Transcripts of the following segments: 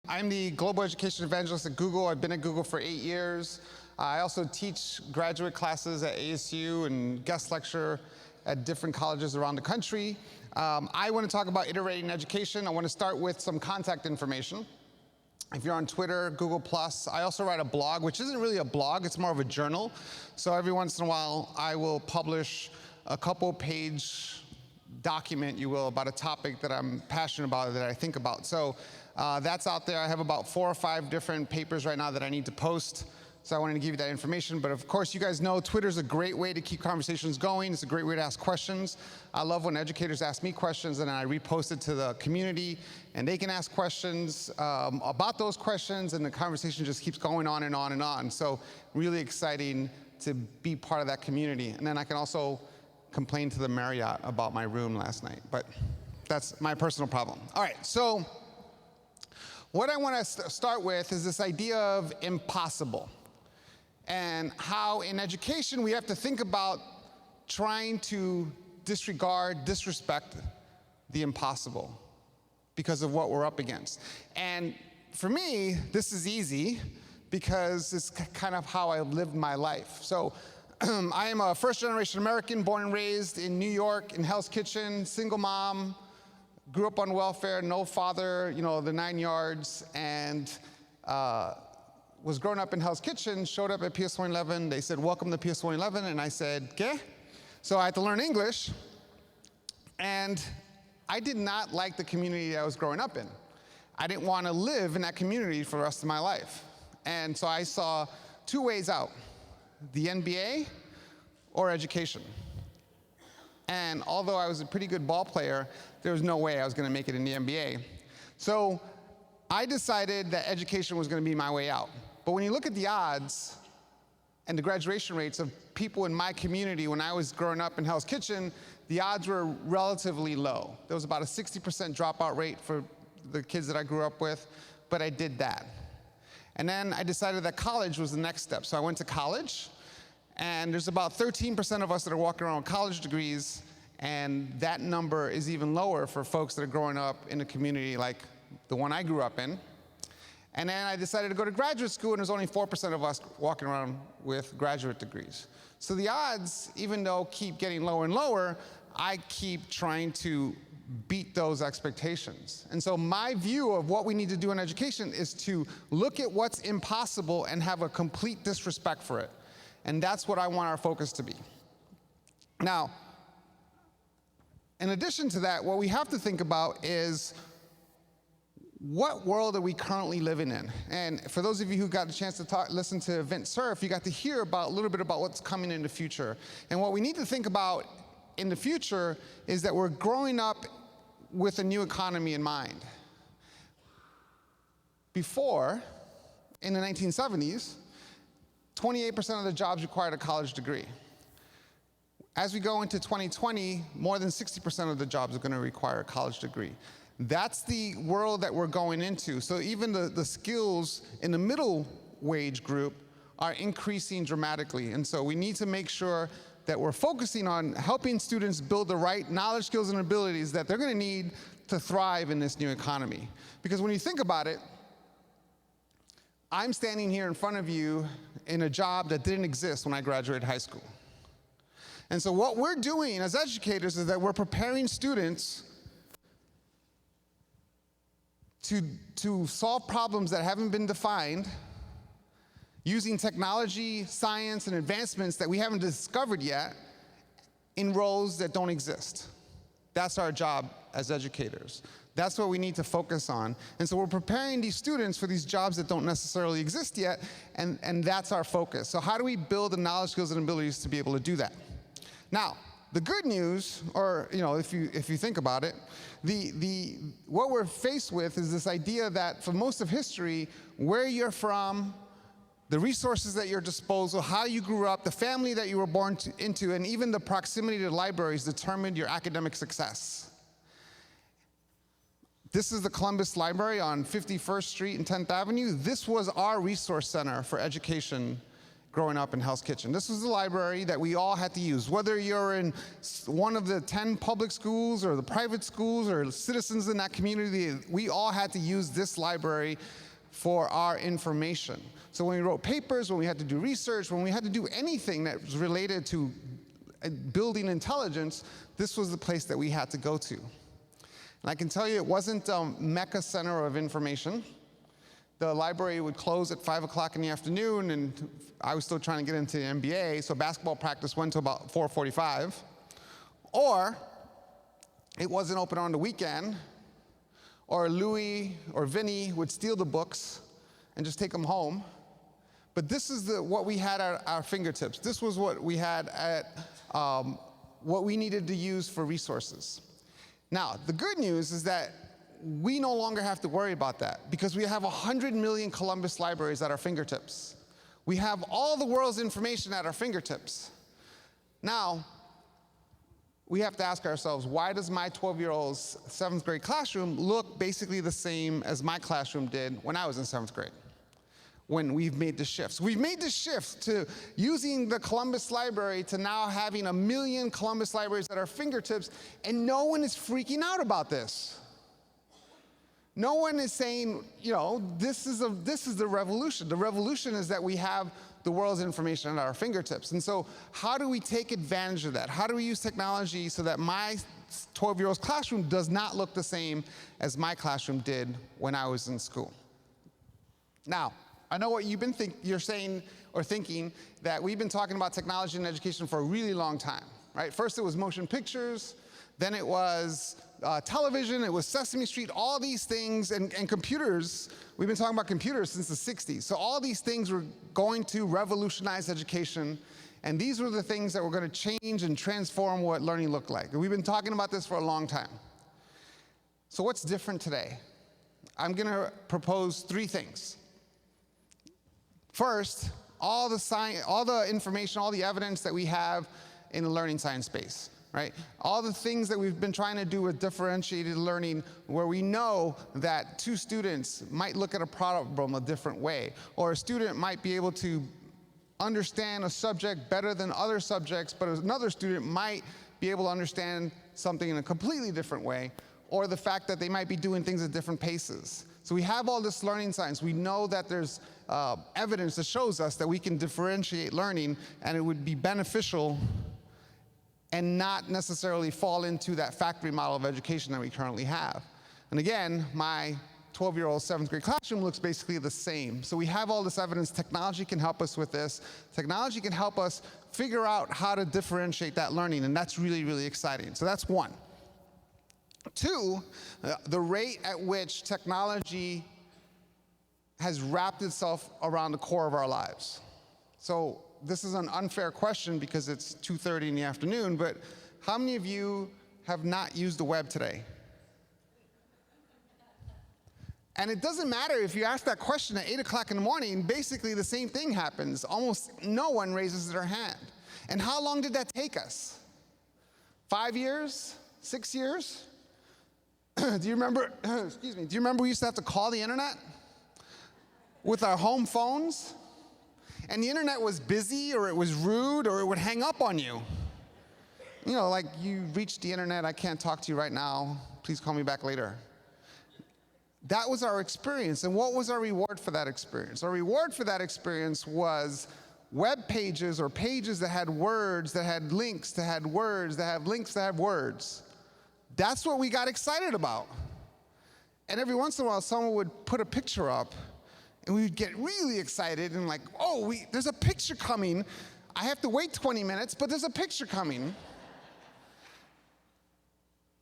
I'm the Global Education Evangelist at Google. I've been at Google for 8 years. I also teach graduate classes at ASU and guest lecture at different colleges around the country. I want to talk about iterating education. I want to start with some contact information. If you're on Twitter, Google+, I also write a blog, which isn't really a blog, it's more of a journal. So every once in a while, I will publish a couple-page document, you will, about a topic that I'm passionate about, that I think about. So that's out there. I have about 4 or 5 different papers right now that I need to post. So I wanted to give you that information. But of course, you guys know Twitter's a great way to keep conversations going. It's a great way to ask questions. I love when educators ask me questions and I repost it to the community and they can ask questions about those questions, and the conversation just keeps going on and on and on. So really exciting to be part of that community. And then I can also complain to the Marriott about my room last night, but that's my personal problem. All right, so what I want to start with is this idea of impossible, and how in education we have to think about trying to disrespect the impossible because of what we're up against. And for me, this is easy because it's kind of how I lived my life. So I am a first-generation American, born and raised in New York, in Hell's Kitchen, single mom, grew up on welfare, no father, you know, the 9 yards, and was growing up in Hell's Kitchen, showed up at PS 111. They said, welcome to PS 111, and I said, ¿qué? So I had to learn English, and I did not like the community I was growing up in. I didn't want to live in that community for the rest of my life. And so I saw 2 ways out: the NBA or education. And although I was a pretty good ball player, there was no way I was going to make it in the NBA. So I decided that education was going to be my way out. But when you look at the odds and the graduation rates of people in my community when I was growing up in Hell's Kitchen, the odds were relatively low. There was about a 60% dropout rate for the kids that I grew up with, but I did that. And then I decided that college was the next step. So I went to college, and there's about 13% of us that are walking around with college degrees, and that number is even lower for folks that are growing up in a community like the one I grew up in. And then I decided to go to graduate school, and there's only 4% of us walking around with graduate degrees. So the odds, even though keep getting lower and lower, I keep trying to beat those expectations. And so my view of what we need to do in education is to look at what's impossible and have a complete disrespect for it. And that's what I want our focus to be. Now, in addition to that, what we have to think about is, what world are we currently living in? And for those of you who got a chance to listen to Vint Cerf, you got to hear a little bit about what's coming in the future. And what we need to think about in the future is that we're growing up with a new economy in mind. Before, in the 1970s, 28% of the jobs required a college degree. As we go into 2020, more than 60% of the jobs are going to require a college degree. That's the world that we're going into. So even the skills in the middle wage group are increasing dramatically. And so we need to make sure that we're focusing on helping students build the right knowledge, skills, and abilities that they're going to need to thrive in this new economy. Because when you think about it, I'm standing here in front of you in a job that didn't exist when I graduated high school. And so what we're doing as educators is that we're preparing students to solve problems that haven't been defined using technology, science, and advancements that we haven't discovered yet in roles that don't exist. That's our job as educators. That's what we need to focus on. And so we're preparing these students for these jobs that don't necessarily exist yet, and that's our focus. So how do we build the knowledge, skills, and abilities to be able to do that? Now, the good news, or if you think about it, what we're faced with is this idea that for most of history, where you're from, the resources at your disposal, how you grew up, the family that you were born into, and even the proximity to libraries determined your academic success. This is the Columbus Library on 51st Street and 10th Avenue. This was our resource center for education growing up in Hell's Kitchen. This was the library that we all had to use. Whether you're in one of the 10 public schools or the private schools or citizens in that community, we all had to use this library for our information. So when we wrote papers, when we had to do research, when we had to do anything that was related to building intelligence, this was the place that we had to go to. And I can tell you it wasn't a mecca center of information. The library would close at 5 o'clock in the afternoon, and I was still trying to get into the NBA, so basketball practice went to about 4:45. Or it wasn't open on the weekend, or Louis or Vinny would steal the books and just take them home. But this is what we had at our fingertips. This was what we had at what we needed to use for resources. Now, the good news is that we no longer have to worry about that because we have 100 million Columbus libraries at our fingertips. We have all the world's information at our fingertips. Now, we have to ask ourselves, why does my 12-year-old's 7th grade classroom look basically the same as my classroom did when I was in 7th grade? When we've made the shifts. We've made the shift to using the Columbus Library to now having 1 million Columbus libraries at our fingertips, and no one is freaking out about this. No one is saying, you know, this is the revolution. The revolution is that we have the world's information at our fingertips. And so how do we take advantage of that? How do we use technology so that my 12-year-old's classroom does not look the same as my classroom did when I was in school? Now, I know what you've been you're saying or thinking, that we've been talking about technology in education for a really long time, right? First it was motion pictures, then it was television, it was Sesame Street, all these things, and computers. We've been talking about computers since the 60s. So all these things were going to revolutionize education, and these were the things that were going to change and transform what learning looked like. And we've been talking about this for a long time. So what's different today? I'm going to propose 3 things. First, all the information, all the evidence that we have in the learning science space, right? All the things that we've been trying to do with differentiated learning, where we know that 2 students might look at a problem a different way, or a student might be able to understand a subject better than other subjects, but another student might be able to understand something in a completely different way, or the fact that they might be doing things at different paces. So we have all this learning science. We know that there's evidence that shows us that we can differentiate learning, and it would be beneficial and not necessarily fall into that factory model of education that we currently have. And again, my 12-year-old 7th grade classroom looks basically the same. So we have all this evidence. Technology can help us with this. Technology can help us figure out how to differentiate that learning, and that's really, really exciting. So that's 1. 2, the rate at which technology has wrapped itself around the core of our lives. So this is an unfair question because it's 2:30 in the afternoon, but how many of you have not used the web today? And it doesn't matter if you ask that question at 8 o'clock in the morning, basically the same thing happens. Almost no one raises their hand. And how long did that take us? 5 years? 6 years? Do you remember, excuse me, do you remember we used to have to call the internet with our home phones? And the internet was busy, or it was rude, or it would hang up on you. You know, like, you reached the internet, I can't talk to you right now, please call me back later. That was our experience, and what was our reward for that experience? Our reward for that experience was web pages, or pages that had words, that had links, that had words, that have links, that have words. That's what we got excited about. And every once in a while, someone would put a picture up, and we would get really excited and like, oh, there's a picture coming. I have to wait 20 minutes, but there's a picture coming.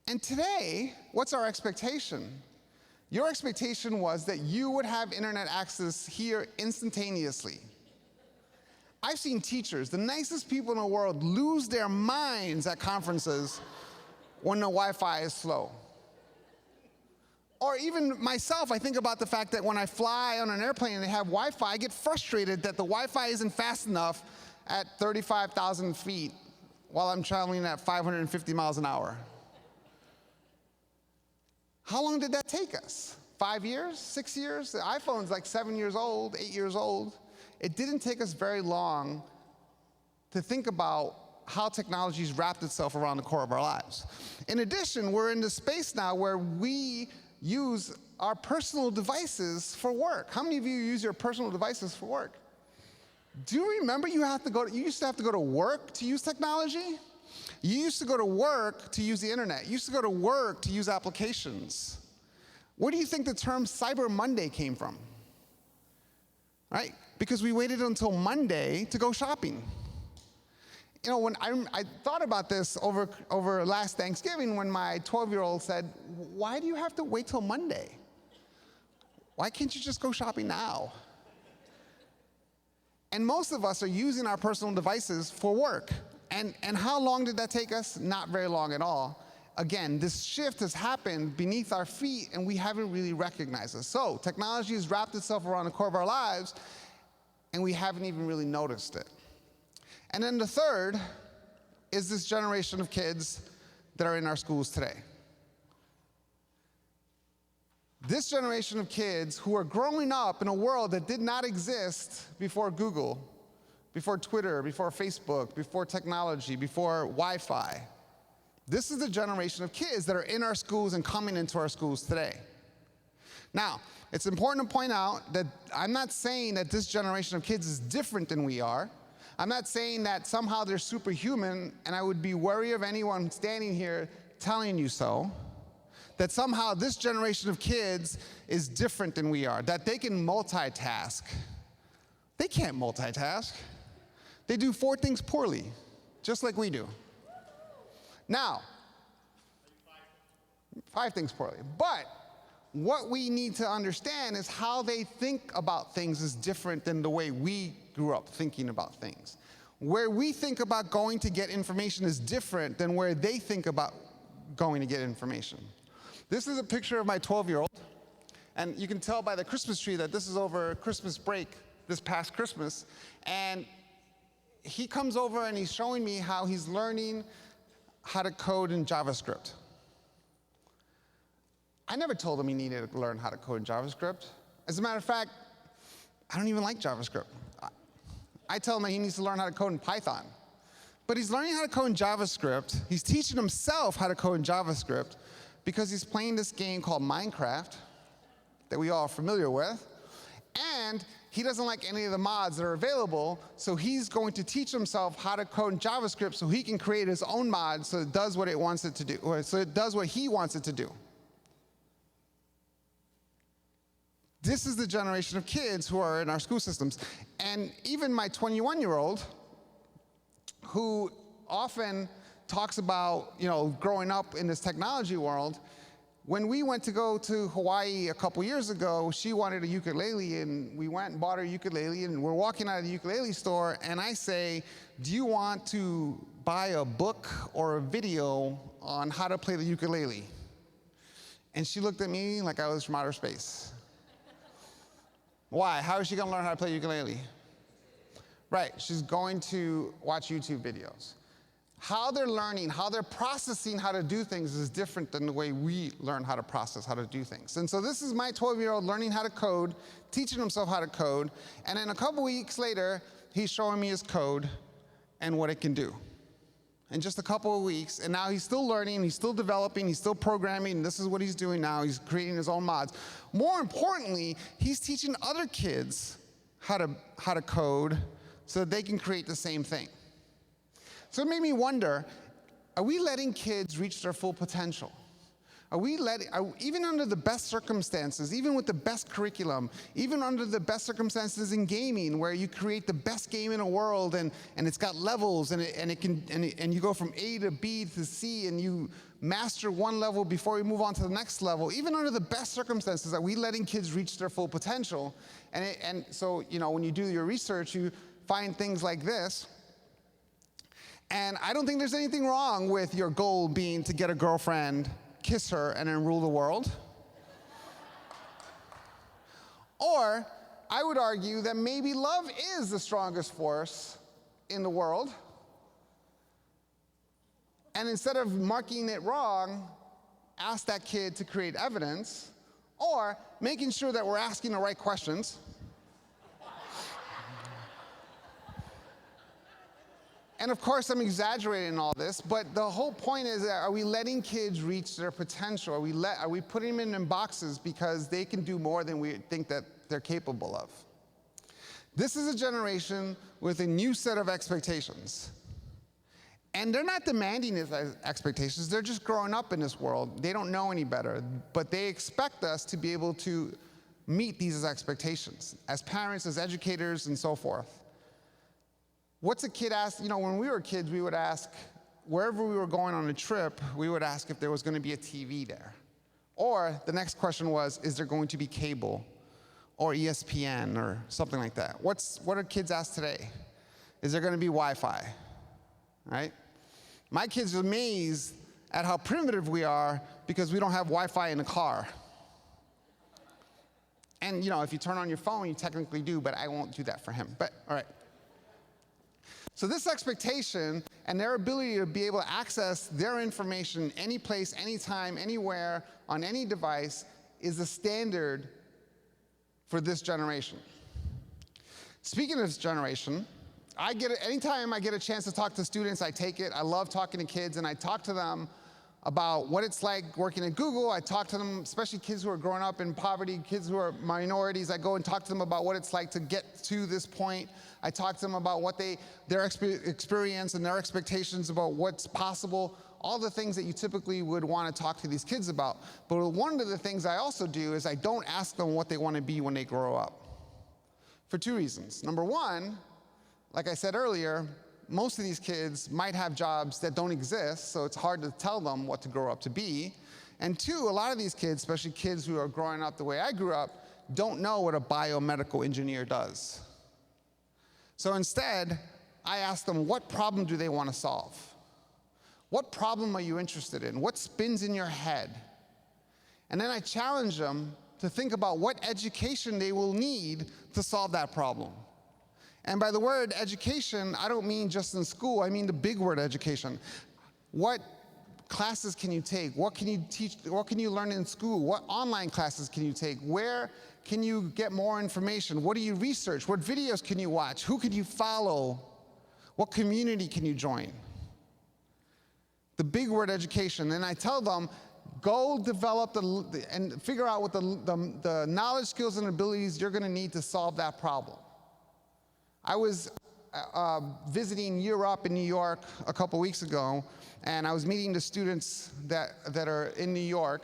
And today, what's our expectation? Your expectation was that you would have internet access here instantaneously. I've seen teachers, the nicest people in the world, lose their minds at conferences when the Wi-Fi is slow. Or even myself, I think about the fact that when I fly on an airplane and they have Wi-Fi, I get frustrated that the Wi-Fi isn't fast enough at 35,000 feet while I'm traveling at 550 miles an hour. How long did that take us? 5 years? 6 years? The iPhone's like 7 years old, 8 years old. it didn't take us very long to think about how technology's wrapped itself around the core of our lives. In addition, we're in the space now where we use our personal devices for work. How many of you use your personal devices for work? Do you remember you used to have to go to work to use technology? You used to go to work to use the internet. You used to go to work to use applications. Where do you think the term Cyber Monday came from? Right? Because we waited until Monday to go shopping. You know, when I thought about this over last Thanksgiving when my 12-year-old said, why do you have to wait till Monday? Why can't you just go shopping now? And most of us are using our personal devices for work. And how long did that take us? Not very long at all. Again, this shift has happened beneath our feet and we haven't really recognized it. So technology has wrapped itself around the core of our lives and we haven't even really noticed it. And then the third is this generation of kids that are in our schools today. This generation of kids who are growing up in a world that did not exist before Google, before Twitter, before Facebook, before technology, before Wi-Fi. This is the generation of kids that are in our schools and coming into our schools today. Now, it's important to point out that I'm not saying that this generation of kids is different than we are. I'm not saying that somehow they're superhuman, and I would be wary of anyone standing here telling you so, that somehow this generation of kids is different than we are, that they can multitask. They can't multitask. They do 4 things poorly, just like we do. Now, 5 things poorly. But what we need to understand is how they think about things is different than the way we grew up thinking about things. Where we think about going to get information is different than where they think about going to get information. This is a picture of my 12-year-old, and you can tell by the Christmas tree that this is over Christmas break, this past Christmas, and he comes over and he's showing me how he's learning how to code in JavaScript. I never told him he needed to learn how to code in JavaScript. As a matter of fact, I don't even like JavaScript. I tell him that he needs to learn how to code in Python. But he's learning how to code in JavaScript. He's teaching himself how to code in JavaScript because he's playing this game called Minecraft that we all are familiar with. And he doesn't like any of the mods that are available, so he's going to teach himself how to code in JavaScript so he can create his own mod so it does what it wants it to do, or so it does what he wants it to do. This is the generation of kids who are in our school systems. And even my 21-year-old, who often talks about, you know, growing up in this technology world, when we went to go to Hawaii a couple years ago, she wanted a ukulele, and we went and bought her a ukulele, and we're walking out of the ukulele store, and I say, do you want to buy a book or a video on how to play the ukulele? And she looked at me like I was from outer space. Why? How is she going to learn how to play ukulele? Right, she's going to watch YouTube videos. How they're learning, how they're processing how to do things is different than the way we learn how to process how to do things. And so this is my 12-year-old learning how to code, teaching himself how to code, and then a couple weeks later, he's showing me his code and what it can do. In just a couple of weeks, and now he's still learning, he's still developing, he's still programming, and this is what he's doing now. He's creating his own mods. More importantly, he's teaching other kids how to code so that they can create the same thing. So it made me wonder, are we letting kids reach their full potential? Even under the best circumstances, even with the best curriculum, even under the best circumstances in gaming, where you create the best game in the world and it's got levels and you go from A to B to C and you master one level before you move on to the next level, even under the best circumstances, are we letting kids reach their full potential? And so, you know, when you do your research, you find things like this. And I don't think there's anything wrong with your goal being to get a girlfriend, kiss her, and then rule the world. Or I would argue that maybe love is the strongest force in the world. And instead of marking it wrong, ask that kid to create evidence, or making sure that we're asking the right questions. And of course, I'm exaggerating all this, but the whole point is, are we letting kids reach their potential? Are we putting them in boxes because they can do more than we think that they're capable of? This is a generation with a new set of expectations. And they're not demanding these expectations, they're just growing up in this world. They don't know any better, but they expect us to be able to meet these expectations as parents, as educators, and so forth. What's a kid ask? You know, when we were kids, we would ask, wherever we were going on a trip, we would ask if there was going to be a TV there. Or the next question was, is there going to be cable or ESPN or something like that? What do kids ask today? Is there going to be Wi-Fi? Right? My kids are amazed at how primitive we are because we don't have Wi-Fi in the car. And you know, if you turn on your phone, you technically do, but I won't do that for him. But all right. So this expectation and their ability to be able to access their information any place, anytime, anywhere, on any device is the standard for this generation. Speaking of this generation, anytime I get a chance to talk to students, I take it. I love talking to kids, and I talk to them about what it's like working at Google. I talk to them, especially kids who are growing up in poverty, kids who are minorities. I go and talk to them about what it's like to get to this point. I talk to them about what their experience and their expectations about what's possible, all the things that you typically would want to talk to these kids about. But one of the things I also do is I don't ask them what they want to be when they grow up, for two reasons. Number one, like I said earlier, most of these kids might have jobs that don't exist, so it's hard to tell them what to grow up to be. And two, a lot of these kids, especially kids who are growing up the way I grew up, don't know what a biomedical engineer does. So instead, I ask them, what problem do they want to solve? What problem are you interested in? What spins in your head? And then I challenge them to think about what education they will need to solve that problem. And by the word education, I don't mean just in school, I mean the big word education. What classes can you take? What can you teach? What can you learn in school? What online classes can you take? Where can you get more information? What do you research? What videos can you watch? Who can you follow? What community can you join? The big word education. And I tell them, go develop and figure out what the knowledge, skills, and abilities you're going to need to solve that problem. I was visiting Europe in New York a couple weeks ago, and I was meeting the students that are in New York,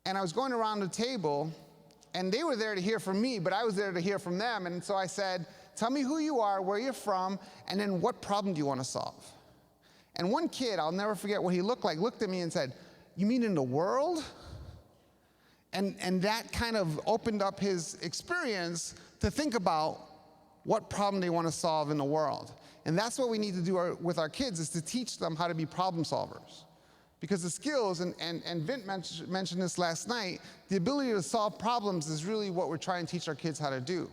and I was going around the table, and they were there to hear from me, but I was there to hear from them, and so I said, tell me who you are, where you're from, and then what problem do you want to solve? And one kid, I'll never forget what he looked like, looked at me and said, you mean in the world? And that kind of opened up his experience to think about what problem they want to solve in the world. And that's what we need to do with our kids, is to teach them how to be problem solvers. Because the skills, and Vint mentioned this last night, the ability to solve problems is really what we're trying to teach our kids how to do.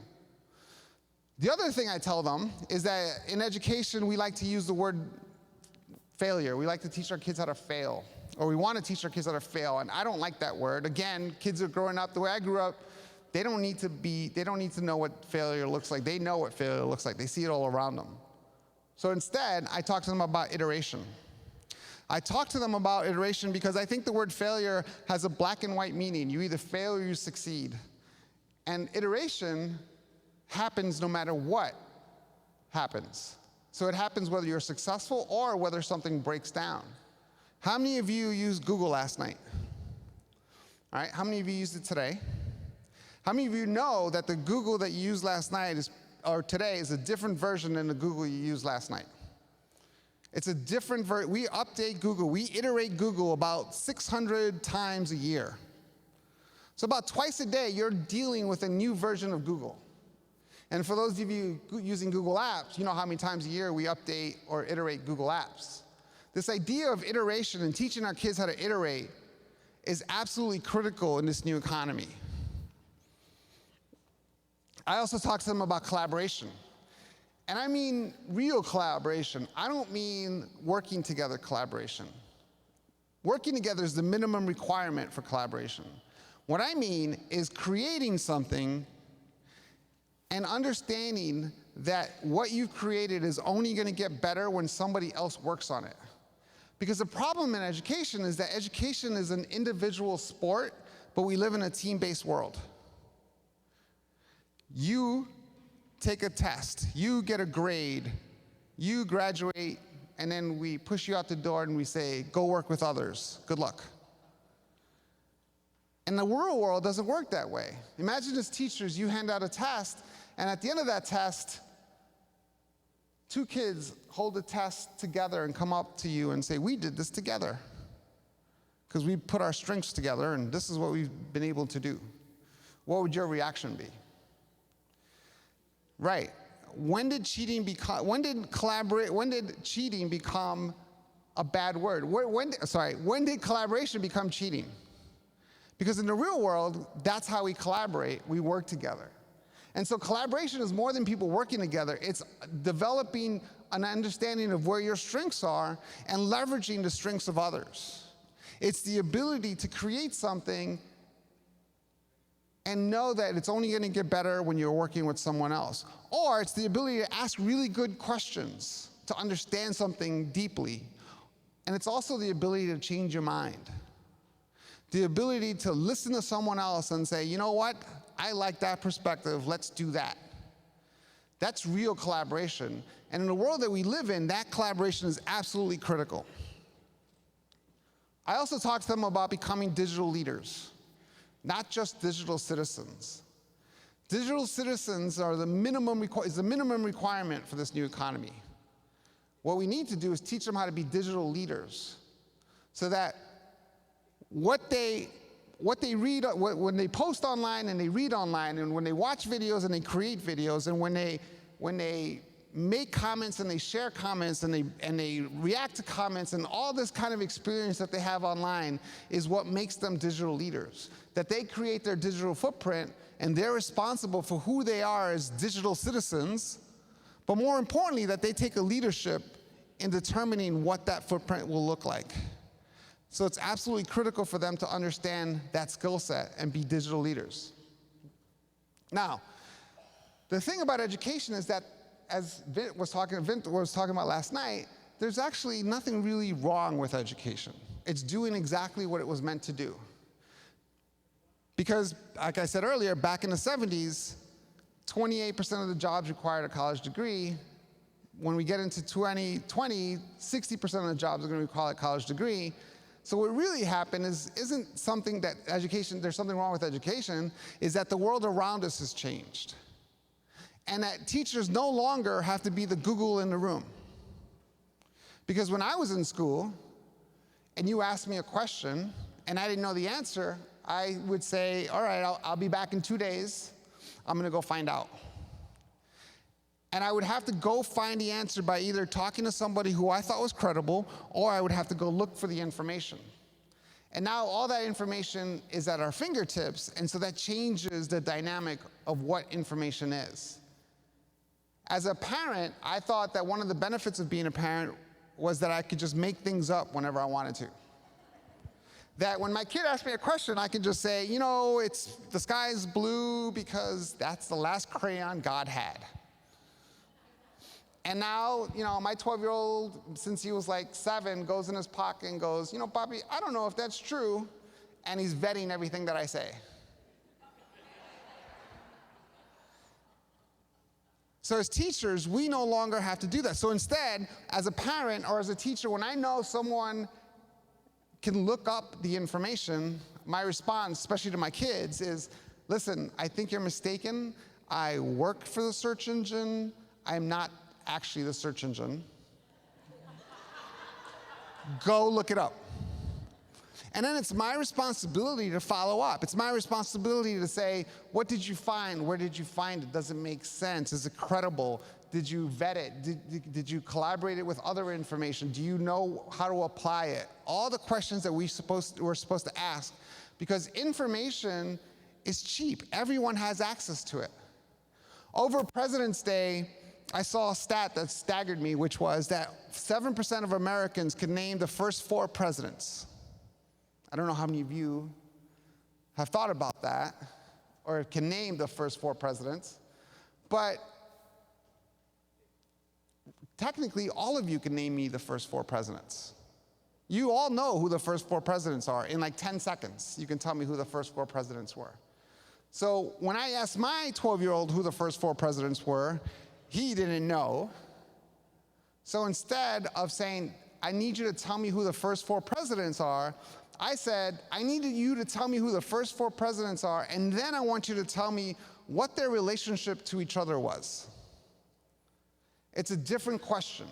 The other thing I tell them is that in education, we like to use the word failure. We like to teach our kids how to fail, or we want to teach our kids how to fail, and I don't like that word. Again, kids are growing up the way I grew up. They don't need to know what failure looks like. They know what failure looks like. They see it all around them. So instead, I talk to them about iteration. I talk to them about iteration because I think the word failure has a black and white meaning. You either fail or you succeed. And iteration happens no matter what happens. So it happens whether you're successful or whether something breaks down. How many of you used Google last night? All right, how many of you used it today? How many of you know that the Google that you used last night or today is a different version than the Google you used last night? It's a different version. We update Google. We iterate Google about 600 times a year. So about twice a day, you're dealing with a new version of Google. And for those of you using Google Apps, you know how many times a year we update or iterate Google Apps. This idea of iteration and teaching our kids how to iterate is absolutely critical in this new economy. I also talk to them about collaboration. And I mean real collaboration. I don't mean working together collaboration. Working together is the minimum requirement for collaboration. What I mean is creating something and understanding that what you've created is only going to get better when somebody else works on it. Because the problem in education is that education is an individual sport, but we live in a team-based world. You take a test, you get a grade, you graduate, and then we push you out the door and we say, go work with others, good luck. And the real world doesn't work that way. Imagine as teachers, you hand out a test, and at the end of that test, 2 kids hold the test together and come up to you and say, we did this together. Because we put our strengths together, and this is what we've been able to do. What would your reaction be? Right. When did cheating become a bad word? When did collaboration become cheating? Because in the real world, that's how we collaborate. We work together. And so collaboration is more than people working together. It's developing an understanding of where your strengths are and leveraging the strengths of others. It's the ability to create something and know that it's only going to get better when you're working with someone else. Or it's the ability to ask really good questions to understand something deeply. And it's also the ability to change your mind. The ability to listen to someone else and say, you know what? I like that perspective, let's do that. That's real collaboration. And in the world that we live in, that collaboration is absolutely critical. I also talk to them about becoming digital leaders, not just digital citizens. Digital citizens are the minimum requirement for this new economy. What we need to do is teach them how to be digital leaders so that what they read, when they post online and they read online, and when they watch videos and they create videos, and when they make comments and they share comments and they react to comments, and all this kind of experience that they have online is what makes them digital leaders. That they create their digital footprint and they're responsible for who they are as digital citizens, but more importantly, that they take a leadership in determining what that footprint will look like. So it's absolutely critical for them to understand that skill set and be digital leaders. Now, the thing about education is that, as Vint was talking about last night, there's actually nothing really wrong with education. It's doing exactly what it was meant to do. Because, like I said earlier, back in the 70s, 28% of the jobs required a college degree. When we get into 2020, 60% of the jobs are going to require a college degree. So what really happened isn't something that there's something wrong with education, is that the world around us has changed. And that teachers no longer have to be the Google in the room. Because when I was in school, and you asked me a question, and I didn't know the answer, I would say, all right, I'll be back in 2 days. I'm gonna go find out. And I would have to go find the answer by either talking to somebody who I thought was credible, or I would have to go look for the information. And now all that information is at our fingertips, and so that changes the dynamic of what information is. As a parent, I thought that one of the benefits of being a parent was that I could just make things up whenever I wanted to. That when my kid asked me a question, I could just say, you know, the sky's blue because that's the last crayon God had. And now, you know, my 12-year-old, since he was like 7, goes in his pocket and goes, you know, Bobby, I don't know if that's true. And he's vetting everything that I say. So as teachers, we no longer have to do that. So instead, as a parent or as a teacher, when I know someone can look up the information, my response, especially to my kids, is, listen, I think you're mistaken. I work for the search engine. I'm not actually the search engine. Go look it up. And then it's my responsibility to follow up. It's my responsibility to say, what did you find? Where did you find it? Does it make sense? Is it credible? Did you vet it? Did you collaborate it with other information? Do you know how to apply it? All the questions that we're supposed to ask, because information is cheap. Everyone has access to it. Over President's Day, I saw a stat that staggered me, which was that 7% of Americans can name the first 4 presidents. I don't know how many of you have thought about that or can name the first 4 presidents, but technically, all of you can name me the first 4 presidents. You all know who the first 4 presidents are. In like 10 seconds, you can tell me who the first 4 presidents were. So when I asked my 12-year-old who the first 4 presidents were, he didn't know. So instead of saying, I need you to tell me who the first 4 presidents are, I said, I needed you to tell me who the first 4 presidents are, and then I want you to tell me what their relationship to each other was. It's a different question.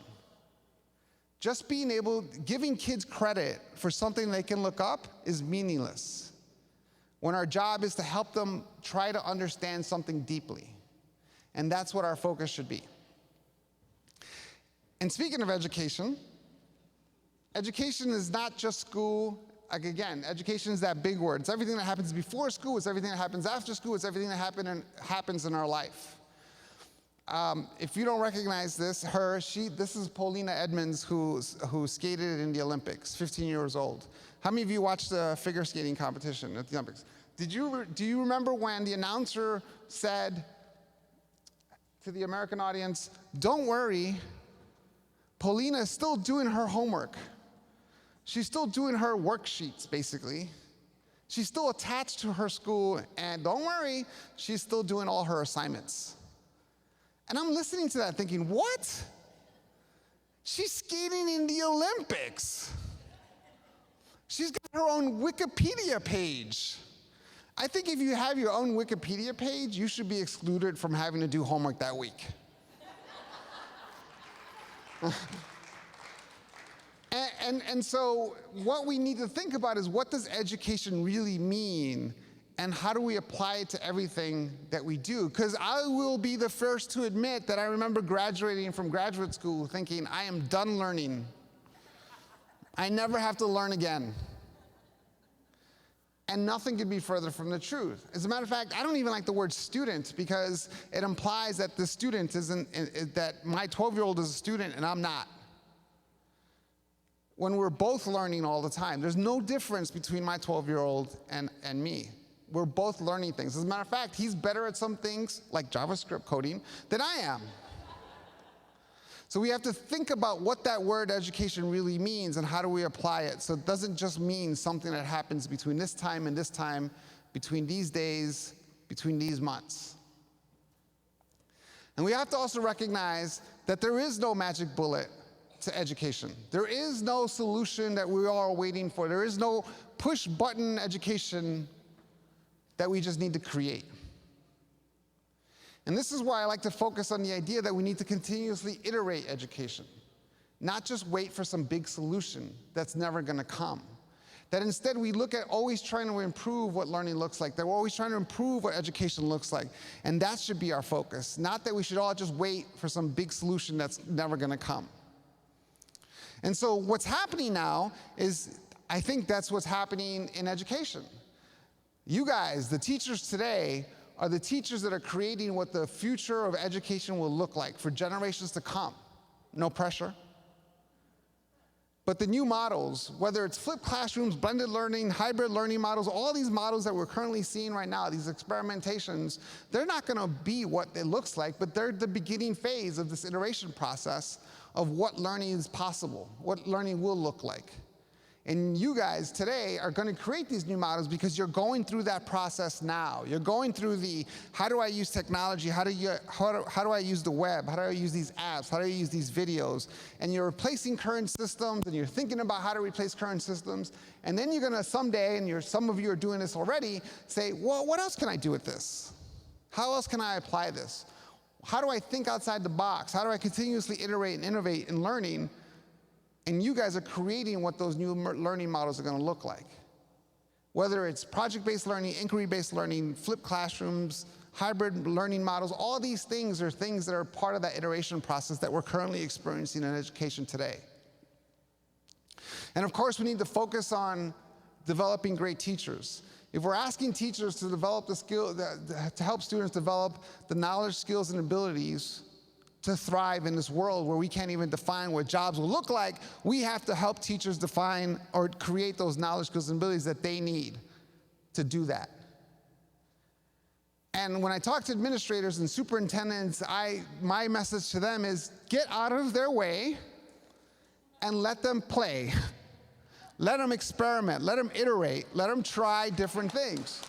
Just giving kids credit for something they can look up is meaningless, when our job is to help them try to understand something deeply. And that's what our focus should be. And speaking of education, education is not just school. Like again, education is that big word. It's everything that happens before school, it's everything that happens after school, it's everything that happens in our life. If you don't recognize this, this is Paulina Edmonds, who skated in the Olympics, 15 years old. How many of you watched the figure skating competition at the Olympics? Do you remember when the announcer said to the American audience, don't worry, Paulina is still doing her homework. She's still doing her worksheets, basically. She's still attached to her school, and don't worry, she's still doing all her assignments. And I'm listening to that thinking, what? She's skating in the Olympics. She's got her own Wikipedia page. I think if you have your own Wikipedia page, you should be excluded from having to do homework that week. And so what we need to think about is, what does education really mean, and how do we apply it to everything that we do? Because I will be the first to admit that I remember graduating from graduate school thinking, I am done learning. I never have to learn again. And nothing could be further from the truth. As a matter of fact, I don't even like the word student, because it implies that the student that my 12-year-old is a student and I'm not. When we're both learning all the time. There's no difference between my 12-year-old and me. We're both learning things. As a matter of fact, he's better at some things, like JavaScript coding, than I am. So we have to think about what that word education really means and how do we apply it, so it doesn't just mean something that happens between this time and this time, between these days, between these months. And we have to also recognize that there is no magic bullet to education. There is no solution that we are waiting for. There is no push-button education that we just need to create. And this is why I like to focus on the idea that we need to continuously iterate education, not just wait for some big solution that's never going to come. That instead we look at always trying to improve what learning looks like, that we're always trying to improve what education looks like, and that should be our focus, not that we should all just wait for some big solution that's never going to come. And so what's happening now is, I think that's what's happening in education. You guys, the teachers today, are the teachers that are creating what the future of education will look like for generations to come. No pressure. But the new models, whether it's flipped classrooms, blended learning, hybrid learning models, all these models that we're currently seeing right now, these experimentations, they're not going to be what it looks like, but they're the beginning phase of this iteration process of what learning is possible, what learning will look like. And you guys today are going to create these new models because you're going through that process now. You're going through the, how do I use technology? How do I use the web? How do I use these apps? How do I use these videos? And you're replacing current systems, and you're thinking about how to replace current systems. And then you're going to someday, and some of you are doing this already, say, well, what else can I do with this? How else can I apply this? How do I think outside the box? How do I continuously iterate and innovate in learning? And you guys are creating what those new learning models are going to look like. Whether it's project-based learning, inquiry-based learning, flipped classrooms, hybrid learning models, all these things are things that are part of that iteration process that we're currently experiencing in education today. And of course, we need to focus on developing great teachers. If we're asking teachers to develop the skill, to help students develop the knowledge, skills, and abilities to thrive in this world where we can't even define what jobs will look like, we have to help teachers define or create those knowledge, skills, and abilities that they need to do that. And when I talk to administrators and superintendents, my message to them is get out of their way and let them play. Let them experiment, let them iterate, let them try different things.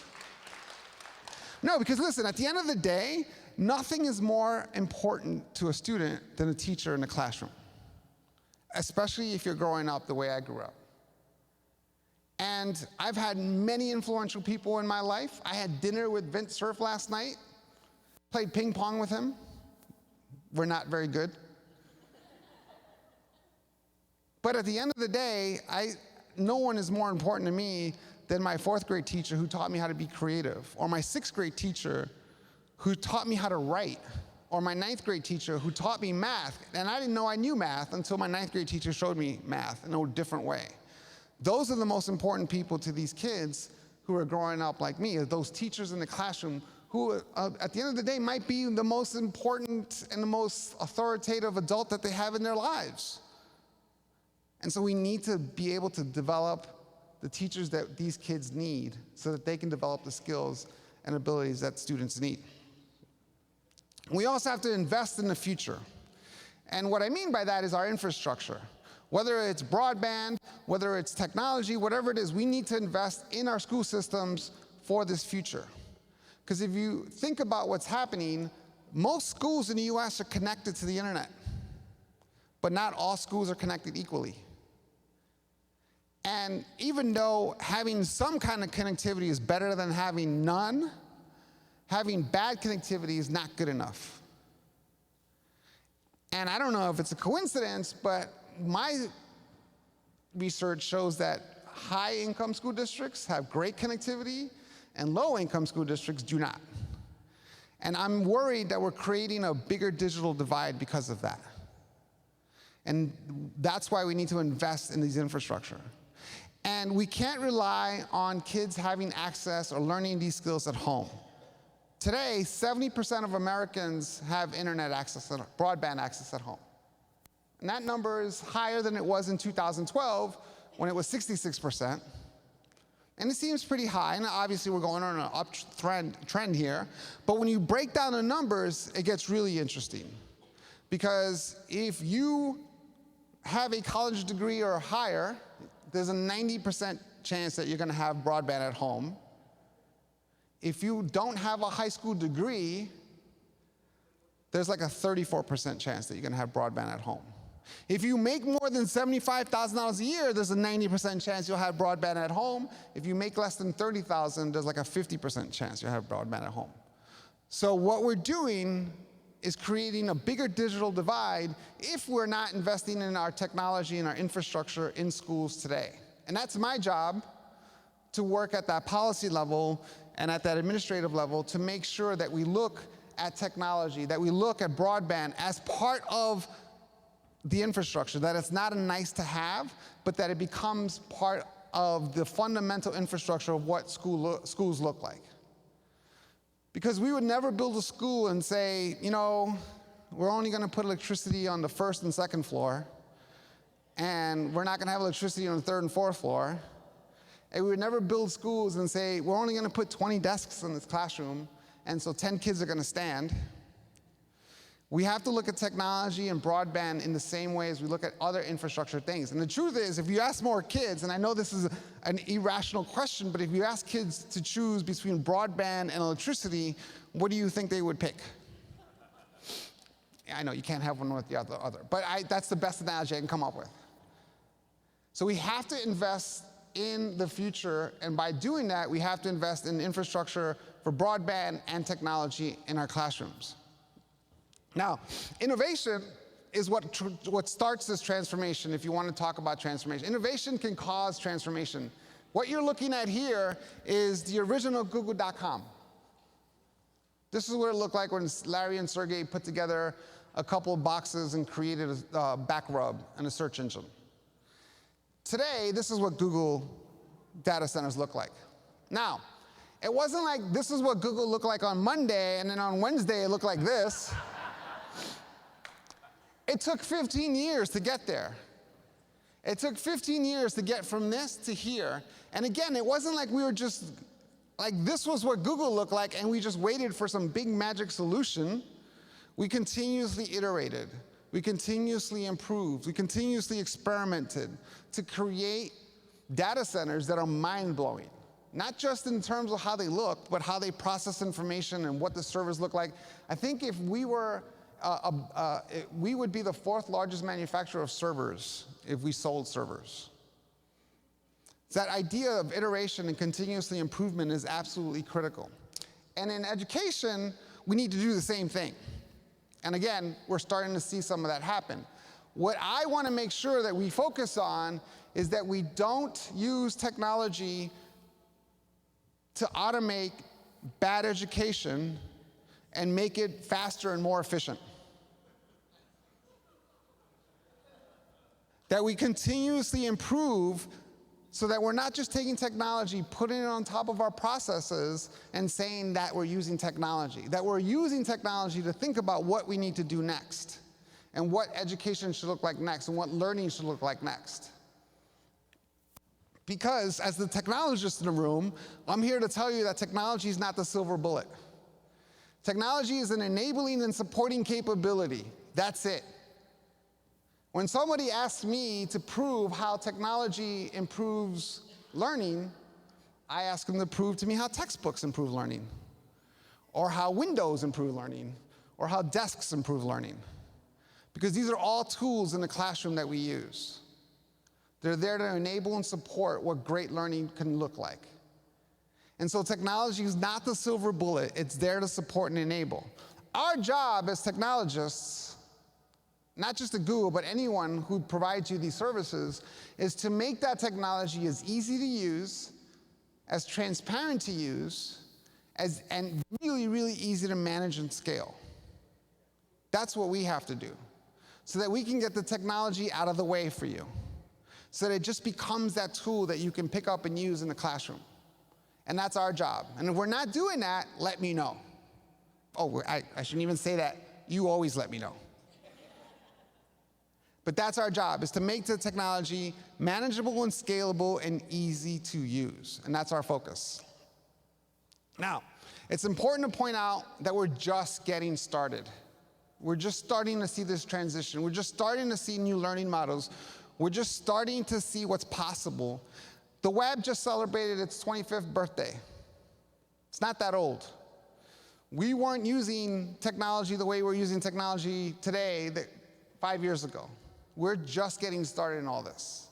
No, because listen, at the end of the day, nothing is more important to a student than a teacher in the classroom, especially if you're growing up the way I grew up. And I've had many influential people in my life. I had dinner with Vint Cerf last night, played ping pong with him. We're not very good. But at the end of the day, no one is more important to me than my 4th grade teacher who taught me how to be creative, or my 6th grade teacher who taught me how to write, or my 9th grade teacher who taught me math. And I didn't know I knew math until my 9th grade teacher showed me math in a different way. Those are the most important people to these kids who are growing up like me, those teachers in the classroom who, at the end of the day, might be the most important and the most authoritative adult that they have in their lives. And so we need to be able to develop the teachers that these kids need so that they can develop the skills and abilities that students need. We also have to invest in the future. And what I mean by that is our infrastructure. Whether it's broadband, whether it's technology, whatever it is, we need to invest in our school systems for this future. Because if you think about what's happening, most schools in the US are connected to the internet, but not all schools are connected equally. And even though having some kind of connectivity is better than having none, having bad connectivity is not good enough. And I don't know if it's a coincidence, but my research shows that high-income school districts have great connectivity and low-income school districts do not. And I'm worried that we're creating a bigger digital divide because of that. And that's why we need to invest in these infrastructure. And we can't rely on kids having access or learning these skills at home. Today, 70% of Americans have internet access, broadband access at home. And that number is higher than it was in 2012, when it was 66%. And it seems pretty high, and obviously we're going on an uptrend here. But when you break down the numbers, it gets really interesting. Because if you have a college degree or higher, there's a 90% chance that you're going to have broadband at home. If you don't have a high school degree, there's like a 34% chance that you're going to have broadband at home. If you make more than $75,000 a year, there's a 90% chance you'll have broadband at home. If you make less than $30,000, there's like a 50% chance you'll have broadband at home. So what we're doing is creating a bigger digital divide if we're not investing in our technology and our infrastructure in schools today. And that's my job, to work at that policy level and at that administrative level to make sure that we look at technology, that we look at broadband as part of the infrastructure, that it's not a nice to have, but that it becomes part of the fundamental infrastructure of what schools look like. Because we would never build a school and say, you know, we're only going to put electricity on the 1st and 2nd floor, and we're not going to have electricity on the 3rd and 4th floor. And we would never build schools and say, we're only going to put 20 desks in this classroom, and so 10 kids are going to stand. We have to look at technology and broadband in the same way as we look at other infrastructure things. And the truth is, if you ask more kids, and I know this is an irrational question, but if you ask kids to choose between broadband and electricity, what do you think they would pick? I know you can't have one with the other, but that's the best analogy I can come up with. So we have to invest in the future, and by doing that, we have to invest in infrastructure for broadband and technology in our classrooms. Now, innovation is what starts this transformation, if you want to talk about transformation. Innovation can cause transformation. What you're looking at here is the original Google.com. This is what it looked like when Larry and Sergey put together a couple of boxes and created a back rub and a search engine. Today, this is what Google data centers look like. Now, it wasn't like this is what Google looked like on Monday, and then on Wednesday it looked like this. It took 15 years to get there. It took 15 years to get from this to here. And again, it wasn't like we were just like this was what Google looked like, and we just waited for some big magic solution. We continuously iterated. We continuously improved. We continuously experimented to create data centers that are mind-blowing. Not just in terms of how they look, but how they process information and what the servers look like. I think if we were, we would be the 4th largest manufacturer of servers if we sold servers. That idea of iteration and continuously improvement is absolutely critical. And in education, we need to do the same thing. And again, we're starting to see some of that happen. What I want to make sure that we focus on is that we don't use technology to automate bad education and make it faster and more efficient. That we continuously improve so that we're not just taking technology, putting it on top of our processes, and saying that we're using technology. That we're using technology to think about what we need to do next, and what education should look like next, and what learning should look like next. Because as the technologist in the room, I'm here to tell you that technology is not the silver bullet. Technology is an enabling and supporting capability. That's it. When somebody asks me to prove how technology improves learning, I ask them to prove to me how textbooks improve learning, or how windows improve learning, or how desks improve learning. Because these are all tools in the classroom that we use. They're there to enable and support what great learning can look like. And so technology is not the silver bullet. It's there to support and enable. Our job as technologists, not just at Google, but anyone who provides you these services, is to make that technology as easy to use, as transparent to use, and really, really easy to manage and scale. That's what we have to do, so that we can get the technology out of the way for you, so that it just becomes that tool that you can pick up and use in the classroom. And that's our job. And if we're not doing that, let me know. Oh, I shouldn't even say that. You always let me know. But that's our job, is to make the technology manageable and scalable and easy to use. And that's our focus. Now, it's important to point out that we're just getting started. We're just starting to see this transition. We're just starting to see new learning models. We're just starting to see what's possible. The web just celebrated its 25th birthday. It's not that old. We weren't using technology the way we're using technology today 5 years ago. We're just getting started in all this.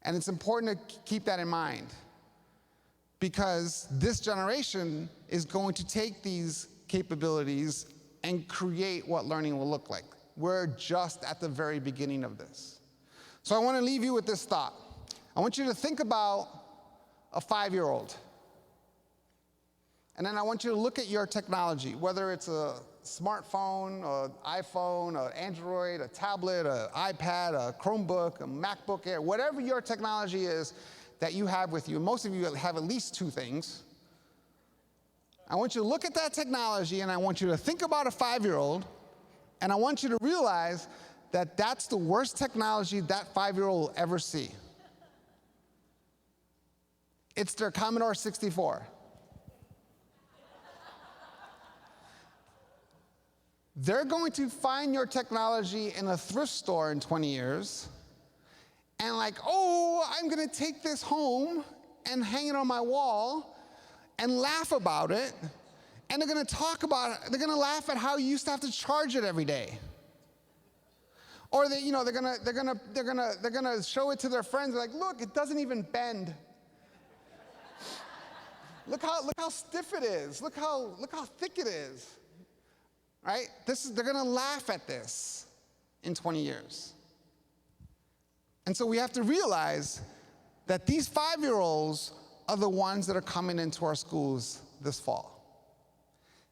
And it's important to keep that in mind, because this generation is going to take these capabilities and create what learning will look like. We're just at the very beginning of this. So I want to leave you with this thought. I want you to think about a 5-year-old. And then I want you to look at your technology, whether it's a smartphone, an iPhone, an Android, a tablet, an iPad, a Chromebook, a MacBook Air, whatever your technology is that you have with you. Most of you have at least 2 things. I want you to look at that technology, and I want you to think about a 5-year-old, and I want you to realize that that's the worst technology that 5-year-old will ever see. It's their Commodore 64. They're going to find your technology in a thrift store in 20 years, and like, oh, I'm going to take this home and hang it on my wall and laugh about it, and they're going to talk about it. They're going to laugh at how you used to have to charge it every day. Or they're gonna show it to their friends. They're like, look, it doesn't even bend. Look how stiff it is. Look how thick it is. Right? They're gonna laugh at this in 20 years. And so we have to realize that these 5-year-olds are the ones that are coming into our schools this fall.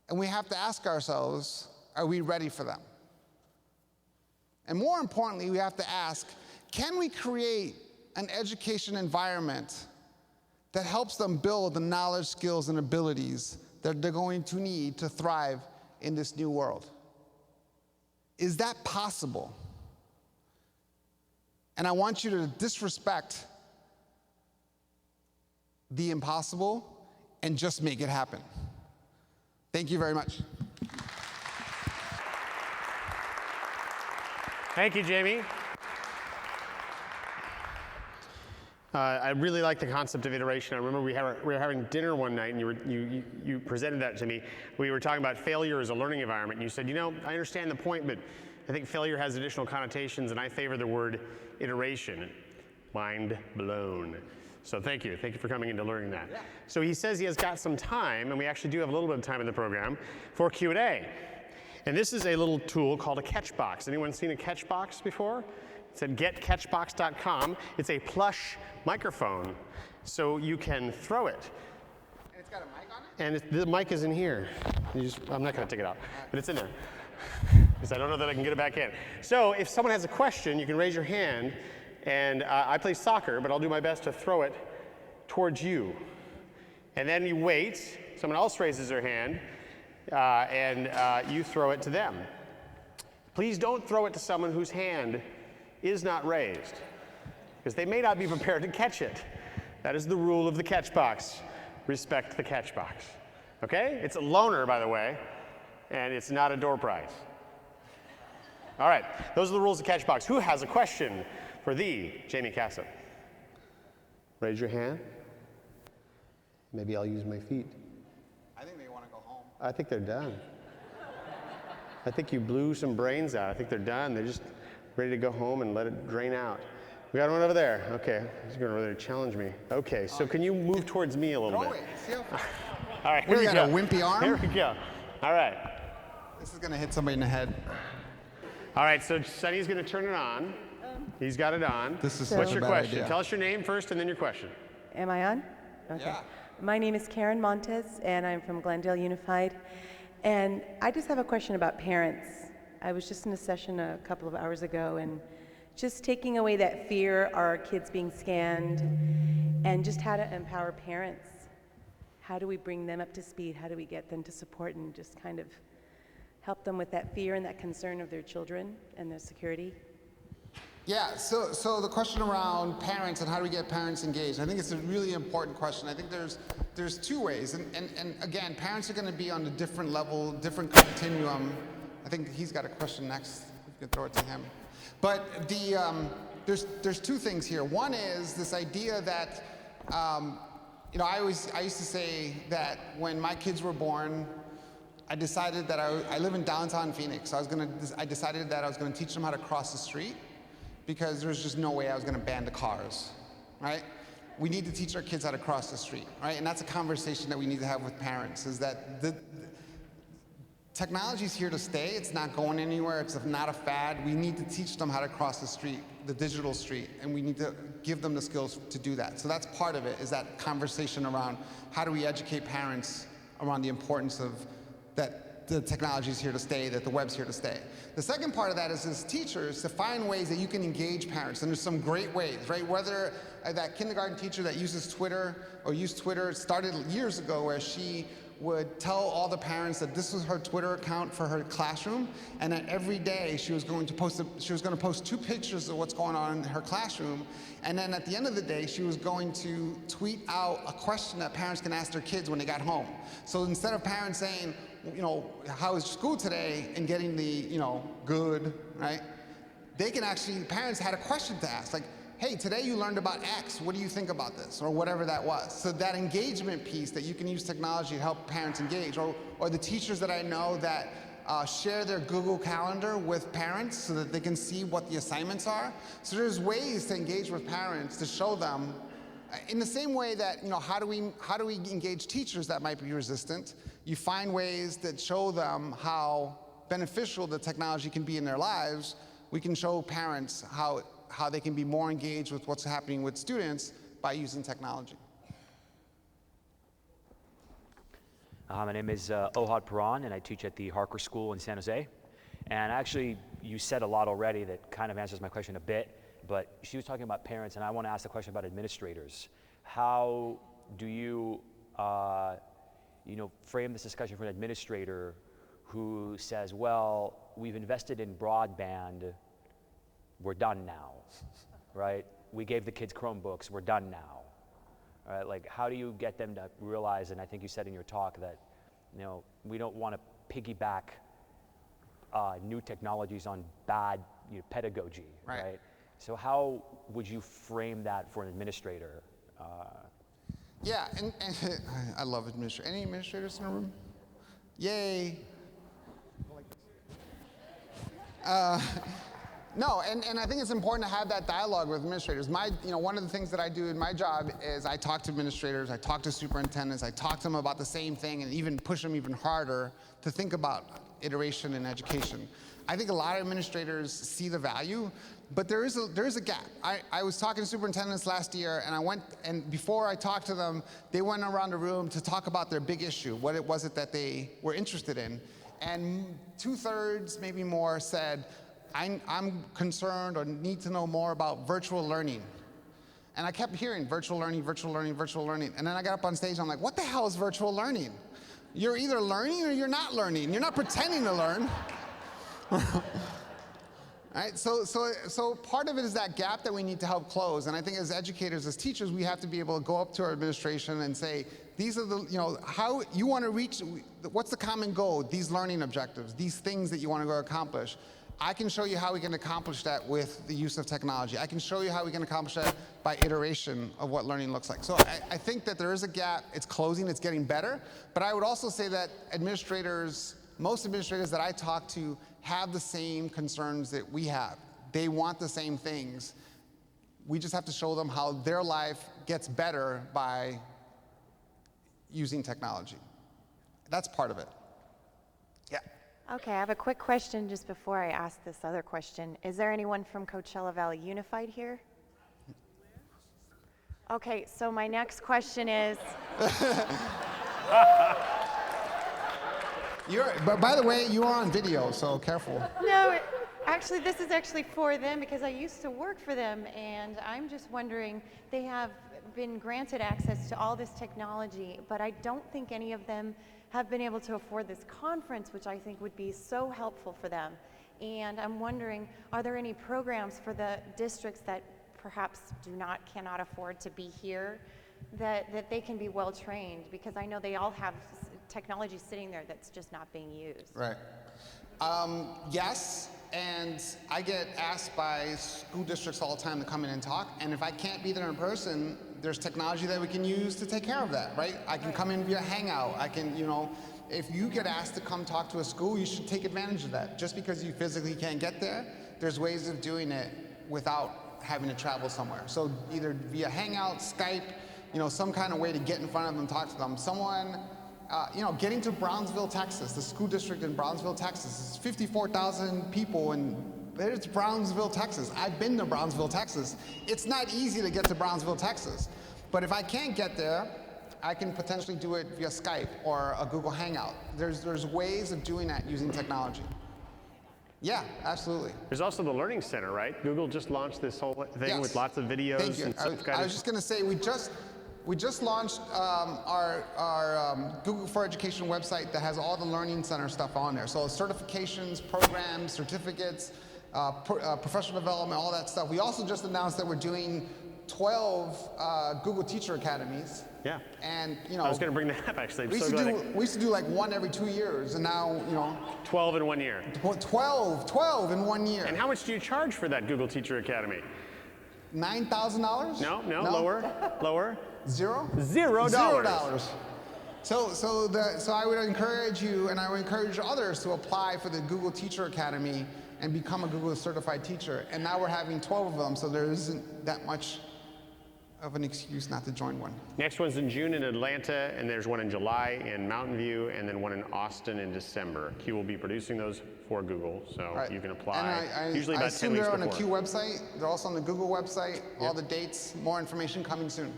And we have to ask ourselves, are we ready for them? And more importantly, we have to ask, can we create an education environment that helps them build the knowledge, skills, and abilities that they're going to need to thrive in this new world? Is that possible? And I want you to disrespect the impossible and just make it happen. Thank you very much. Thank you, Jaime. I really like the concept of iteration. I remember we were having dinner one night, and you presented that to me. We were talking about failure as a learning environment, and you said, I understand the point, but I think failure has additional connotations, and I favor the word iteration. Mind blown. So thank you for coming into learning that. Yeah. So he says he has got some time, and we actually do have a little bit of time in the program for Q&A. And this is a little tool called a catchbox. Anyone seen a catchbox before? It's at getcatchbox.com. It's a plush microphone, so you can throw it. And it's got a mic on it? And the mic is in here. I'm not going to take it out, but it's in there. Because I don't know that I can get it back in. So if someone has a question, you can raise your hand. And I play soccer, but I'll do my best to throw it towards you. And then you wait. Someone else raises their hand, and you throw it to them. Please don't throw it to someone whose hand is not raised, because they may not be prepared to catch it. That is the rule of the catchbox. Respect the catchbox. Okay? It's a loaner, by the way, and it's not a door prize. All right, those are the rules of catchbox. Who has a question for the Jaime Casap? Raise your hand. Maybe I'll use my feet. I think they want to go home. I think they're done. I think you blew some brains out. I think they're done. They're just ready to go home and let it drain out. We got one over there. Okay, he's going to really challenge me. Okay, so can you move towards me a little bit? See how all right, here we go. go. A wimpy arm? Here we go. All right. This is going to hit somebody in the head. All right, so Sonny's going to turn it on. He's got it on. This is What's your question? Idea. Tell us your name first and then your question. Am I on? Okay. Yeah. My name is Karen Montes, and I'm from Glendale Unified. And I just have a question about parents. I was just in a session a couple of hours ago, and just taking away that fear, our kids being scanned, and just how to empower parents. How do we bring them up to speed? How do we get them to support and just kind of help them with that fear and that concern of their children and their security? Yeah, so the question around parents and how do we get parents engaged, I think it's a really important question. I think there's two ways, and again, parents are going to be on a different level, different continuum. I think he's got a question next. We can throw it to him. But there's two things here. One is this idea that I used to say that when my kids were born, I decided that I live in downtown Phoenix. So I decided that I was going to teach them how to cross the street, because there's just no way I was going to ban the cars, right? We need to teach our kids how to cross the street, right? And that's a conversation that we need to have with parents, is that the technology's here to stay. It's not going anywhere. It's not a fad. We need to teach them how to cross the street, the digital street, and we need to give them the skills to do that. So that's part of it, is that conversation around how do we educate parents around the importance of that the technology is here to stay, that the web's here to stay. The second part of that is, as teachers, to find ways that you can engage parents, and there's some great ways, right? Whether that kindergarten teacher that uses Twitter, or used Twitter, started years ago, where she would tell all the parents that this was her Twitter account for her classroom, and that every day she was going to post 2 pictures of what's going on in her classroom, and then at the end of the day she was going to tweet out a question that parents can ask their kids when they got home. So instead of parents saying, how was school today, and getting the, good, right? They can actually, parents had a question to ask, like, hey, today you learned about X, what do you think about this? Or whatever that was. So that engagement piece, that you can use technology to help parents engage, or the teachers that I know that share their Google Calendar with parents so that they can see what the assignments are. So there's ways to engage with parents to show them, in the same way that, how do we engage teachers that might be resistant? You find ways that show them how beneficial the technology can be in their lives. We can show parents how they can be more engaged with what's happening with students by using technology. My name is Ohad Paran, and I teach at the Harker School in San Jose. And actually, you said a lot already that kind of answers my question a bit, but she was talking about parents, and I want to ask a question about administrators. How do you, frame this discussion for an administrator who says, well, we've invested in broadband, we're done now, right? We gave the kids Chromebooks, we're done now, right? Like, how do you get them to realize, and I think you said in your talk that, we don't want to piggyback new technologies on bad pedagogy, right? So how would you frame that for an administrator? Yeah, and I love administrators. Any administrators in the room? Yay. No, and I think it's important to have that dialogue with administrators. One of the things that I do in my job is I talk to administrators, I talk to superintendents, I talk to them about the same thing and even push them even harder to think about iteration in education. I think a lot of administrators see the value, but there is a gap. I was talking to superintendents last year, and before I talked to them, they went around the room to talk about their big issue, what it was that they were interested in. And 2/3, maybe more, said, I'm concerned or need to know more about virtual learning. And I kept hearing virtual learning, virtual learning, virtual learning. And then I got up on stage and I'm like, what the hell is virtual learning? You're either learning or you're not learning. You're not pretending to learn. Right? So part of it is that gap that we need to help close. And I think as educators, as teachers, we have to be able to go up to our administration and say, these are the, how you want to reach, what's the common goal? These learning objectives, these things that you want to go accomplish. I can show you how we can accomplish that with the use of technology. I can show you how we can accomplish that by iteration of what learning looks like. So I think that there is a gap. It's closing. It's getting better. But I would also say that most administrators that I talk to have the same concerns that we have. They want the same things. We just have to show them how their life gets better by using technology. That's part of it. Yeah. Okay, I have a quick question just before I ask this other question. Is there anyone from Coachella Valley Unified here? Okay, so my next question is... But by the way, you are on video, so careful. No, actually, this is actually for them because I used to work for them, and I'm just wondering, they have been granted access to all this technology, but I don't think any of them have been able to afford this conference, which I think would be so helpful for them. And I'm wondering, are there any programs for the districts that perhaps cannot afford to be here, that they can be well trained? Because I know they all have technology sitting there that's just not being used. Right. Yes, and I get asked by school districts all the time to come in and talk, and if I can't be there in person, there's technology that we can use to take care of that, right? I can come in via Hangout. I can, if you get asked to come talk to a school, you should take advantage of that. Just because you physically can't get there, there's ways of doing it without having to travel somewhere. So either via Hangout, Skype, some kind of way to get in front of them, talk to them. Someone, getting to Brownsville, Texas, the school district in Brownsville, Texas, is 54,000 people, and there's Brownsville, Texas. I've been to Brownsville, Texas. It's not easy to get to Brownsville, Texas. But if I can't get there, I can potentially do it via Skype or a Google Hangout. There's ways of doing that using technology. Yeah, absolutely. There's also the Learning Center, right? Google just launched this whole thing with lots of videos. Thank you. And I was just going to say, we just launched our Google for Education website that has all the Learning Center stuff on there. So certifications, programs, certificates, professional development, all that stuff. We also just announced that we're doing 12 Google Teacher Academies. Yeah. And I was going to bring that up actually. We used to do like one every 2 years, and now 12 in 1 year. 12 in 1 year. And how much do you charge for that Google Teacher Academy? $9,000? No, lower. Zero? $0. So I would encourage you, and I would encourage others to apply for the Google Teacher Academy and become a Google certified teacher. And now we're having 12 of them, so there isn't that much of an excuse not to join one. Next one's in June in Atlanta, and there's one in July in Mountain View, and then one in Austin in December. Q will be producing those for Google, so you can apply. And usually about 10 weeks before. They're on the Q website. They're also on the Google website. All the dates, more information coming soon.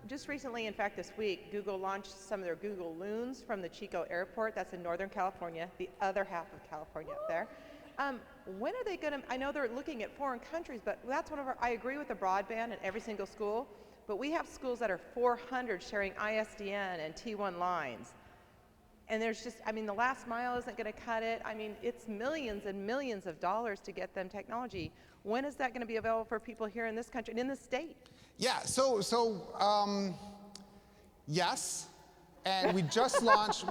Just recently, in fact, this week, Google launched some of their Google Loons from the Chico Airport. That's in Northern California, the other half of California up there. When are they going to, I know they're looking at foreign countries, but that's I agree with the broadband in every single school, but we have schools that are 400 sharing ISDN and T1 lines. And there's just, I mean, the last mile isn't going to cut it. I mean, it's millions and millions of dollars to get them technology. When is that going to be available for people here in this country and in the state? Yeah, yes. And we just launched,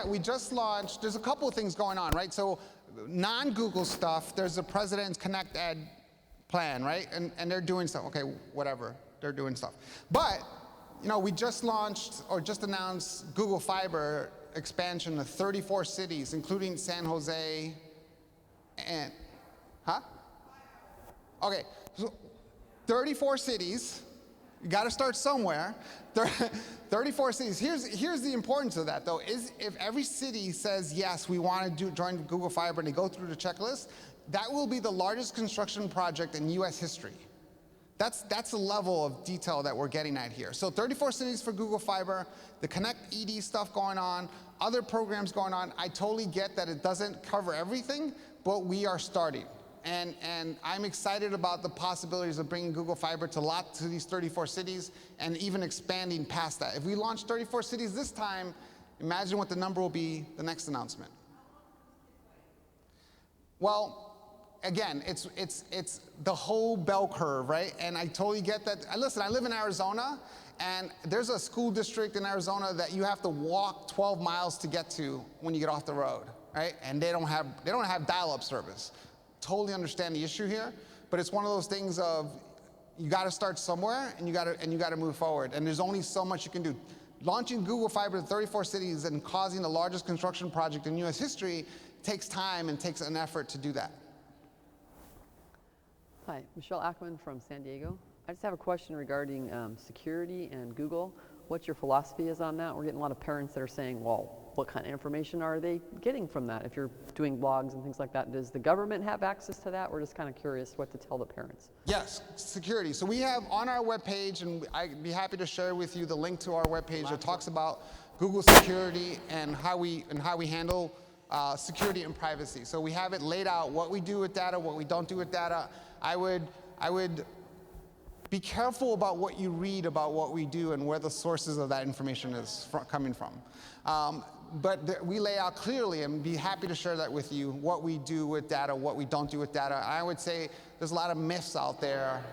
we just launched, there's a couple of things going on, right? So non-Google stuff, there's a President's Connect Ed plan, right? And they're doing stuff, okay, whatever, they're doing stuff. But, we just launched or just announced Google Fiber expansion to 34 cities, including San Jose and, Okay, so 34 cities, you gotta start somewhere. 34 cities. Here's the importance of that though, is if every city says, yes, we wanna join Google Fiber and they go through the checklist, that will be the largest construction project in US history. That's the level of detail that we're getting at here. So 34 cities for Google Fiber, the Connect ED stuff going on, other programs going on. I totally get that it doesn't cover everything, but we are starting. And I'm excited about the possibilities of bringing Google Fiber to these 34 cities and even expanding past that. If we launch 34 cities this time, imagine what the number will be the next announcement. Well, again, it's the whole bell curve, right? And I totally get that. Listen, I live in Arizona, and there's a school district in Arizona that you have to walk 12 miles to get to when you get off the road, right? And they don't have dial-up service. Totally understand the issue here, but it's one of those things of you got to start somewhere, and you got to move forward. And there's only so much you can do. Launching Google Fiber to 34 cities and causing the largest construction project in U.S. history takes time and takes an effort to do that. Hi, Michelle Ackman from San Diego. I just have a question regarding security and Google. What your philosophy is on that? We're getting a lot of parents that are saying, well, what kind of information are they getting from that? If you're doing blogs and things like that, does the government have access to that? We're just kind of curious what to tell the parents. Yes, security. So we have on our webpage, and I'd be happy to share with you the link to our webpage that talks about Google security and how we handle security and privacy. So we have it laid out what we do with data, what we don't do with data. I would be careful about what you read about what we do and where the sources of that information is coming from. But we lay out clearly, and be happy to share that with you, what we do with data, what we don't do with data. I would say there's a lot of myths out there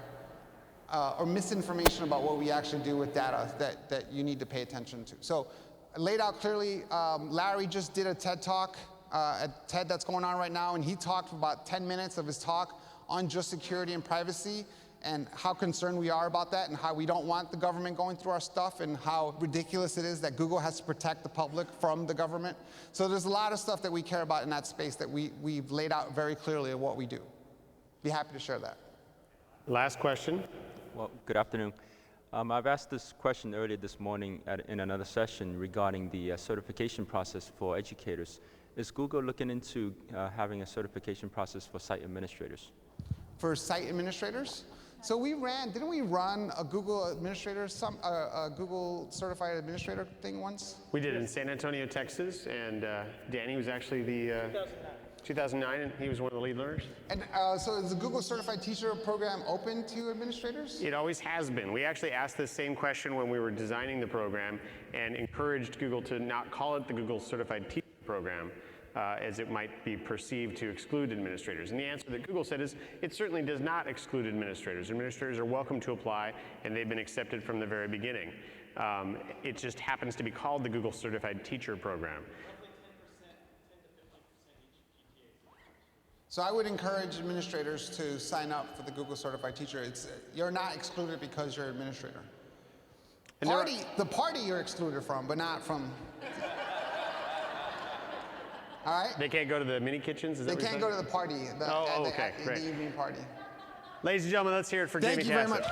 or misinformation about what we actually do with data that you need to pay attention to. So laid out clearly, Larry just did a TED Talk at TED that's going on right now, and he talked for about 10 minutes of his talk on just security and privacy and how concerned we are about that and how we don't want the government going through our stuff and how ridiculous it is that Google has to protect the public from the government. So there's a lot of stuff that we care about in that space that we've laid out very clearly of what we do. Be happy to share that. Last question. Well, good afternoon. I've asked this question earlier this morning in another session regarding the certification process for educators. Is Google looking into having a certification process for site administrators? For site administrators? So didn't we run a Google administrator, a Google certified administrator thing once? We did in San Antonio, Texas, and Danny was actually the 2009, and he was one of the lead learners. And so is the Google certified teacher program open to administrators? It always has been. We actually asked the same question when we were designing the program and encouraged Google to not call it the Google certified teacher program, as it might be perceived to exclude administrators. And the answer that Google said is it certainly does not exclude administrators. Administrators are welcome to apply, and they've been accepted from the very beginning. It just happens to be called the Google Certified Teacher Program. So I would encourage administrators to sign up for the Google Certified Teacher. You're not excluded because you're an administrator. The party you're excluded from, but not from... All right? They can't go to the mini kitchens? Is that they can't go to the party, great. the evening party. Ladies and gentlemen, let's hear it for Jaime Casap. Thank you very much.